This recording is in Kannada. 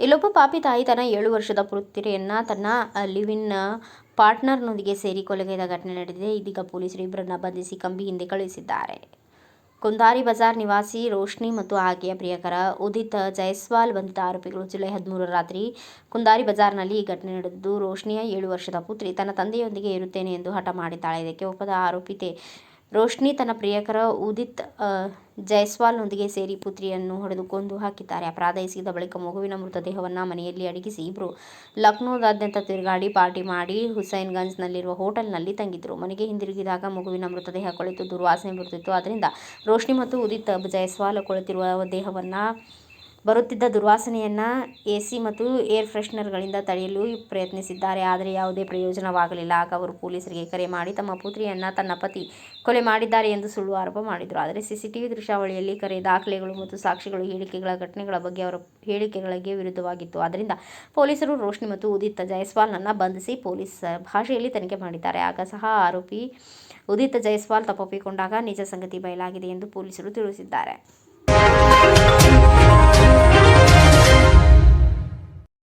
ಇಲ್ಲೊಬ್ಬ ಪಾಪಿ ತಾಯಿ ತನ್ನ 7 ವರ್ಷದ ಪುತ್ರಿಯನ್ನು ತನ್ನ ಲಿವ್ ಇನ್ ಪಾರ್ಟ್ನರ್ನೊಂದಿಗೆ ಸೇರಿ ಕೊಲೆಗೈದ ಘಟನೆ ನಡೆದಿದೆ. ಇದೀಗ ಪೊಲೀಸರು ಇಬ್ಬರನ್ನ ಬಂಧಿಸಿ ಕಂಬಿ ಹಿಂದೆ ಕಳುಹಿಸಿದ್ದಾರೆ. ಕುಂದಾರಿ ಬಜಾರ್ ನಿವಾಸಿ ರೋಶ್ನಿ ಮತ್ತು ಆಕೆಯ ಪ್ರಿಯಕರ ಉದಿತ್ ಜೈಸ್ವಾಲ್ ಬಂಧಿತ ಆರೋಪಿಗಳು. ಜುಲೈ 13 ರಾತ್ರಿ ಕುಂದಾರಿ ಬಜಾರ್ನಲ್ಲಿ ಈ ಘಟನೆ ನಡೆದಿದ್ದು, ರೋಶ್ನಿಯ 7 ವರ್ಷದ ಪುತ್ರಿ ತನ್ನ ತಂದೆಯೊಂದಿಗೆ ಇರುತ್ತೇನೆ ಎಂದು ಹಠ ಮಾಡಿದ್ದಾಳೆ. ಇದಕ್ಕೆ ಒಪ್ಪದ ಆರೋಪಿತೆ ರೋಶ್ನಿ ತನ್ನ ಪ್ರಿಯಕರ ಉದಿತ್ ಜೈಸ್ವಾಲ್ನೊಂದಿಗೆ ಸೇರಿ ಪುತ್ರಿಯನ್ನು ಹೊಡೆದು ಕೊಂದು ಹಾಕಿದ್ದಾರೆ. ಅಪರಾಧ ಎಸಗಿದ ಬಳಿಕ ಮಗುವಿನ ಮೃತದೇಹವನ್ನು ಮನೆಯಲ್ಲಿ ಅಡಗಿಸಿ ಇಬ್ಬರು ಲಕ್ನೋದಾದ್ಯಂತ ತಿರುಗಾಡಿ ಪಾರ್ಟಿ ಮಾಡಿ ಹುಸೈನ್ಗಂಜ್ನಲ್ಲಿರುವ ಹೋಟೆಲ್ನಲ್ಲಿ ತಂಗಿದ್ರು. ಮನೆಗೆ ಹಿಂದಿರುಗಿದಾಗ ಮಗುವಿನ ಮೃತದೇಹ ಕೊಳೆತು ದುರ್ವಾಸನೆ ಬರುತ್ತಿತ್ತು. ಆದ್ದರಿಂದ ರೋಶ್ನಿ ಮತ್ತು ಉದಿತ್ ಜೈಸ್ವಾಲ್ ಕೊಳೆತಿರುವ ದೇಹವನ್ನು ಬರುತ್ತಿದ್ದ ದುರ್ವಾಸನೆಯನ್ನು ಎಸಿ ಮತ್ತು ಏರ್ ಫ್ರೆಶ್ನರ್ಗಳಿಂದ ತಡೆಯಲು ಪ್ರಯತ್ನಿಸಿದ್ದಾರೆ. ಆದರೆ ಯಾವುದೇ ಪ್ರಯೋಜನವಾಗಲಿಲ್ಲ. ಆಗ ಅವರು ಪೊಲೀಸರಿಗೆ ಕರೆ ಮಾಡಿ ತಮ್ಮ ಪುತ್ರಿಯನ್ನು ತನ್ನ ಪತಿ ಕೊಲೆ ಮಾಡಿದ್ದಾರೆ ಎಂದು ಸುಳ್ಳು ಆರೋಪ ಮಾಡಿದರು. ಆದರೆ ಸಿಸಿಟಿವಿ ದೃಶ್ಯಾವಳಿಯಲ್ಲಿ ಕರೆ ದಾಖಲೆಗಳು ಮತ್ತು ಸಾಕ್ಷಿಗಳು ಹೇಳಿಕೆಗಳ ಘಟನೆಗಳ ಬಗ್ಗೆ ಅವರ ಹೇಳಿಕೆಗಳಿಗೆ ವಿರುದ್ಧವಾಗಿತ್ತು. ಆದ್ದರಿಂದ ಪೊಲೀಸರು ರೋಶ್ನಿ ಮತ್ತು ಉದಿತ್ ಜೈಸ್ವಾಲ್ನನ್ನು ಬಂಧಿಸಿ ಪೊಲೀಸ್ ಭಾಷೆಯಲ್ಲಿ ತನಿಖೆ ಮಾಡಿದ್ದಾರೆ. ಆಗ ಸಹ ಆರೋಪಿ ಉದಿತ್ ಜೈಸ್ವಾಲ್ ತಪ್ಪೊಪ್ಪಿಕೊಂಡಾಗ ನಿಜ ಸಂಗತಿ ಬಯಲಾಗಿದೆ ಎಂದು ಪೊಲೀಸರು ತಿಳಿಸಿದ್ದಾರೆ.